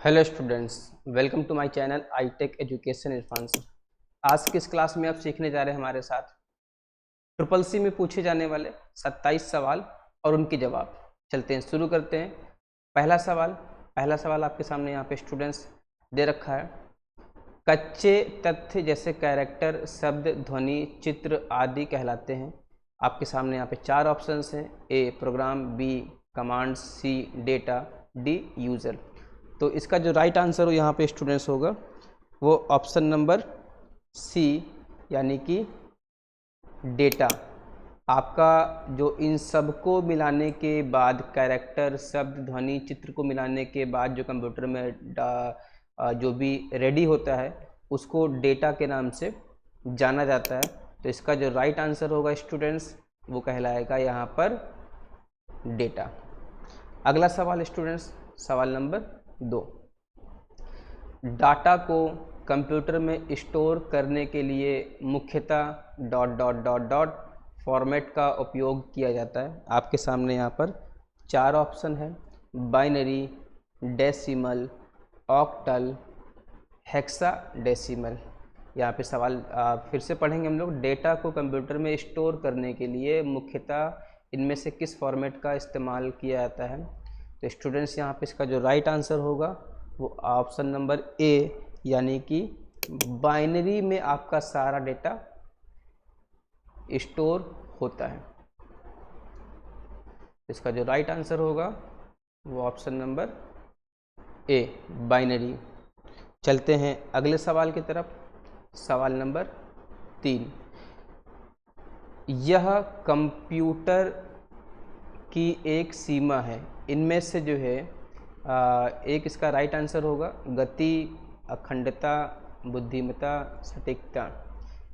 Hello students, welcome to my channel I tech education Irfan sir. आज की इस class में आप सीखने जा रहे हैं हमारे साथ ट्रिपल सी में पूछे जाने वाले 27 सवाल और उनके जवाब। चलते हैं, शुरू करते हैं। पहला सवाल आपके सामने यहाँ पे स्टूडेंट्स दे रखा है। कच्चे तथ्य जैसे कैरेक्टर, शब्द, ध्वनि, चित्र आदि कहलाते हैं। आपके सामने यहाँ पे 4 ऑप्शंस हैं। ए प्रोग्राम, बी कमांड, सी डेटा, डी यूजर। तो इसका जो राइट आंसर हो यहाँ पे स्टूडेंट्स होगा वो ऑप्शन नंबर सी, यानी कि डेटा। आपका जो इन सब को मिलाने के बाद कैरेक्टर, शब्द, ध्वनि, चित्र को मिलाने के बाद जो कंप्यूटर में जो भी रेडी होता है उसको डेटा के नाम से जाना जाता है। तो इसका जो राइट आंसर होगा स्टूडेंट्स वो कहलाएगा यहाँ पर डेटा। अगला सवाल स्टूडेंट्स, सवाल नंबर 2। डाटा को कंप्यूटर में स्टोर करने के लिए मुख्यतः dot dot dot dot format का उपयोग किया जाता है। आपके सामने यहाँ पर 4 ऑप्शन है। Binary, decimal, octal, hexadecimal. यहाँ पे सवाल फिर से पढ़ेंगे हम लोग। डेटा को कंप्यूटर में स्टोर करने के लिए मुख्यतः इनमें से किस फॉर्मेट का इस्तेमाल किया जाता है। तो स्टूडेंट्स यहाँ पे इसका जो राइट आंसर होगा वो ऑप्शन नंबर ए, यानी कि बाइनरी में आपका सारा डेटा स्टोर होता है। इसका जो राइट आंसर होगा वो ऑप्शन नंबर ए, बाइनरी। चलते हैं अगले सवाल की तरफ। सवाल नंबर 3। यह कंप्यूटर की एक सीमा है। इनमें से जो है एक इसका राइट आंसर होगा गति, अखंडता, बुद्धिमत्ता, सटीकता।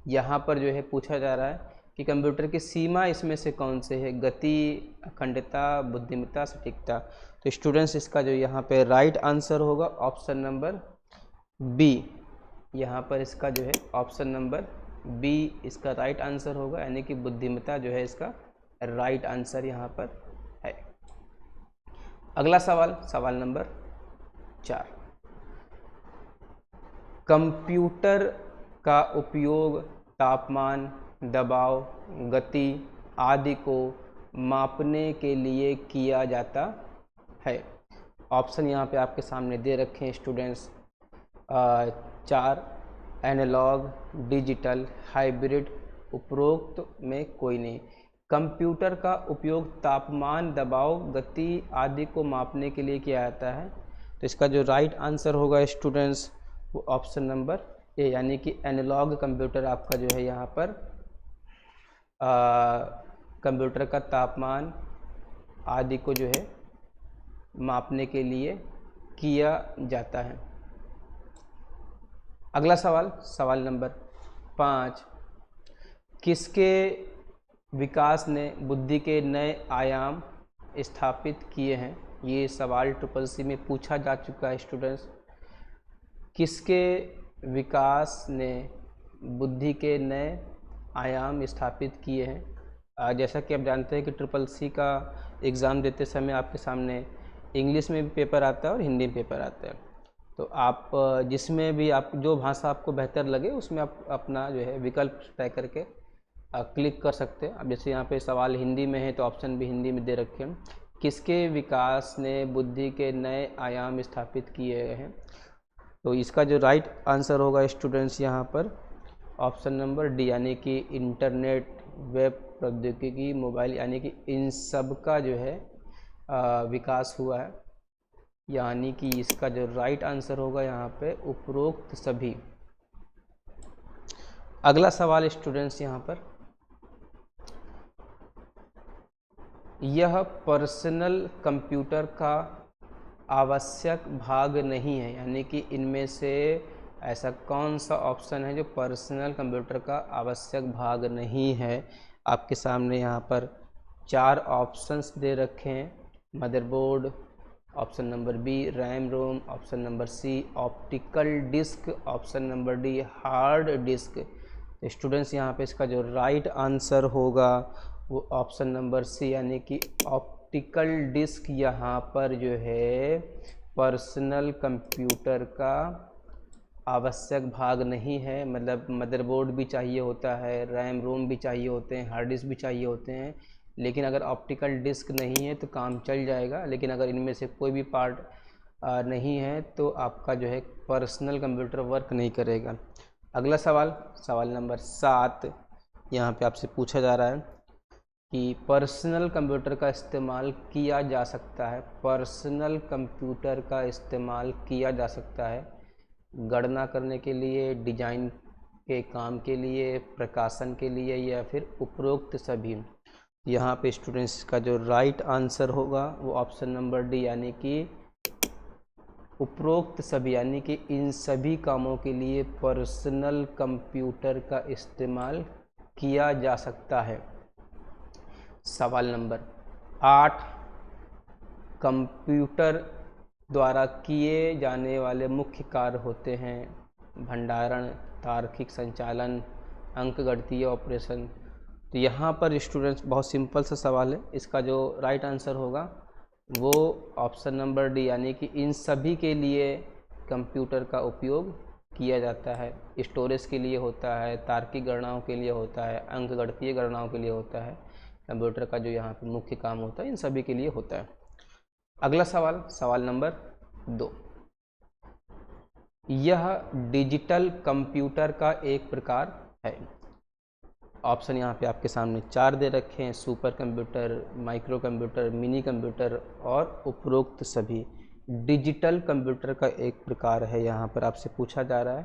यहाँ पर जो है पूछा जा रहा है कि कंप्यूटर की सीमा इसमें से कौन से है, गति, अखंडता, बुद्धिमत्ता, सटीकता। तो स्टूडेंट्स इसका जो यहाँ पे राइट आंसर होगा ऑप्शन नंबर बी। यहाँ पर इसका जो है ऑप्शन नंबर बी इसका राइट आंसर होगा, यानी कि बुद्धिमत्ता जो है इसका राइट आंसर यहाँ पर है। अगला सवाल, सवाल नंबर 4। कंप्यूटर का उपयोग तापमान, दबाव, गति आदि को मापने के लिए किया जाता है। ऑप्शन यहाँ पे आपके सामने दे रखे हैं स्टूडेंट्स 4। एनालॉग, डिजिटल, हाइब्रिड, उपरोक्त में कोई नहीं। कंप्यूटर का उपयोग तापमान, दबाव, गति आदि को मापने के लिए किया जाता है। तो इसका जो राइट आंसर होगा स्टूडेंट्स वो ऑप्शन नंबर ए, यानी कि एनालॉग कंप्यूटर आपका जो है यहाँ पर कंप्यूटर का तापमान आदि को जो है मापने के लिए किया जाता है। अगला सवाल, सवाल नंबर 5। किसके विकास ने बुद्धि के नए आयाम स्थापित किए हैं। ये सवाल ट्रिपल सी में पूछा जा चुका है स्टूडेंट्स। किसके विकास ने बुद्धि के नए आयाम स्थापित किए हैं। जैसा कि आप जानते हैं कि ट्रिपल सी का एग्ज़ाम देते समय आपके सामने इंग्लिश में भी पेपर आता है और हिंदी में पेपर आता है। तो आप जिसमें भी आप जो भाषा आपको बेहतर लगे उसमें आप अपना जो है विकल्प तय करके क्लिक कर सकते हैं। अब जैसे यहाँ पे सवाल हिंदी में है तो ऑप्शन भी हिंदी में दे रखे हैं। किसके विकास ने बुद्धि के नए आयाम स्थापित किए हैं। तो इसका जो राइट आंसर होगा स्टूडेंट्स यहाँ पर ऑप्शन नंबर डी, यानी कि इंटरनेट, वेब प्रौद्योगिकी, मोबाइल, यानी कि इन सब का जो है विकास हुआ है। यानी कि इसका जो राइट आंसर होगा यहाँ पे उपरोक्त सभी। अगला सवाल स्टूडेंट्स यहाँ पर, यह पर्सनल कंप्यूटर का आवश्यक भाग नहीं है। यानी कि इनमें से ऐसा कौन सा ऑप्शन है जो पर्सनल कंप्यूटर का आवश्यक भाग नहीं है। आपके सामने यहाँ पर 4 ऑप्शंस दे रखे हैं। Motherboard, option number B RAM ROM, option number C optical disk, option number D hard disk. Students यहाँ पे इसका जो राइट आंसर होगा वो ऑप्शन नंबर सी, यानी कि ऑप्टिकल डिस्क यहाँ पर जो है पर्सनल कंप्यूटर का आवश्यक भाग नहीं है। मतलब मदरबोर्ड भी चाहिए होता है, रैम रोम भी चाहिए होते हैं, हार्ड डिस्क भी चाहिए होते हैं, लेकिन अगर ऑप्टिकल डिस्क नहीं है तो काम चल जाएगा। लेकिन अगर इनमें से कोई भी पार्ट नहीं है तो आपका जो है पर्सनल कंप्यूटर वर्क नहीं करेगा। अगला सवाल, सवाल नंबर 7 यहाँ पे आपसे पूछा जा रहा है कि पर्सनल कंप्यूटर का इस्तेमाल किया जा सकता है। पर्सनल कंप्यूटर का इस्तेमाल किया जा सकता है गणना करने के लिए, डिजाइन के काम के लिए, प्रकाशन के लिए, या फिर उपरोक्त सभी। यहाँ पे स्टूडेंट्स का जो राइट आंसर होगा वो ऑप्शन नंबर डी, यानी कि उपरोक्त सभी, यानी कि इन सभी कामों के लिए पर्सनल कंप्यूटर का इस्तेमाल किया जा सकता है। सवाल नंबर 8, कंप्यूटर द्वारा किए जाने वाले मुख्य कार्य होते हैं भंडारण, तार्किक संचालन, अंकगणितीय ऑपरेशन। तो यहाँ पर स्टूडेंट्स बहुत सिंपल सा सवाल है, इसका जो राइट आंसर होगा वो ऑप्शन नंबर डी, यानी कि इन सभी के लिए कंप्यूटर का उपयोग किया जाता है। स्टोरेज के लिए होता है, तार्किक गणनाओं के लिए होता है, अंकगणितीय गणनाओं के लिए होता है। कंप्यूटर का जो यहाँ पे मुख्य काम होता है इन सभी के लिए होता है। अगला सवाल, सवाल नंबर 2, यह डिजिटल कंप्यूटर का एक प्रकार है। ऑप्शन यहाँ पे आपके सामने 4 दे रखे हैं, super computer, micro computer, mini computer और उपरोक्त सभी। डिजिटल कंप्यूटर का एक प्रकार है यहाँ पर आपसे पूछा जा रहा है।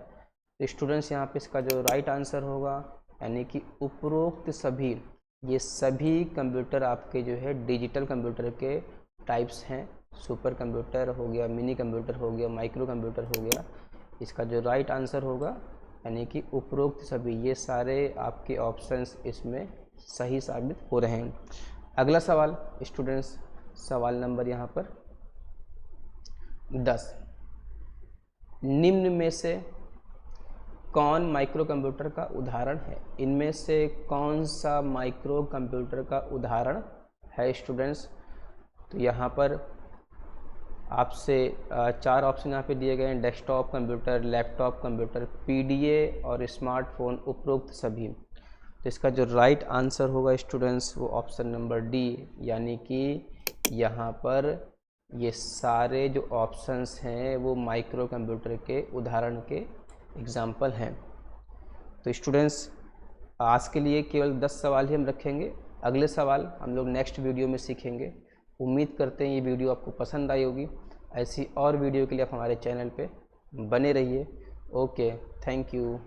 तो स्टूडेंट्स यहाँ पे इसका जो राइट आंसर होगा, यानी कि उपरोक्त सभी, ये सभी कंप्यूटर आपके जो है डिजिटल कंप्यूटर के टाइप्स हैं। सुपर कंप्यूटर हो गया, मिनी कंप्यूटर हो गया, माइक्रो कंप्यूटर हो गया। इसका जो राइट आंसर होगा, यानी कि उपरोक्त सभी, ये सारे आपके ऑप्शंस इसमें सही साबित हो रहे हैं। अगला सवाल स्टूडेंट्स, सवाल नंबर यहाँ पर 10, निम्न में से कौन माइक्रो कंप्यूटर का उदाहरण है? इनमें से कौन सा माइक्रो कंप्यूटर का उदाहरण है स्टूडेंट्स? तो यहाँ पर आपसे 4 ऑप्शन यहाँ पे दिए गए हैं, desktop computer, laptop computer, PDA और स्मार्टफोन, उपरोक्त सभी। तो इसका जो राइट आंसर होगा स्टूडेंट्स वो ऑप्शन नंबर डी, यानी कि यहाँ पर ये सारे जो ऑप्शंस हैं वो माइक्रो कंप्यूटर के उदाहरण के एग्जाम्पल हैं। तो स्टूडेंट्स आज के लिए केवल 10 सवाल ही हम रखेंगे, अगले सवाल हम लोग नेक्स्ट वीडियो में सीखेंगे। उम्मीद करते हैं ये वीडियो आपको पसंद आई होगी। ऐसी और वीडियो के लिए आप हमारे चैनल पे बने रहिए। Okay, thank you.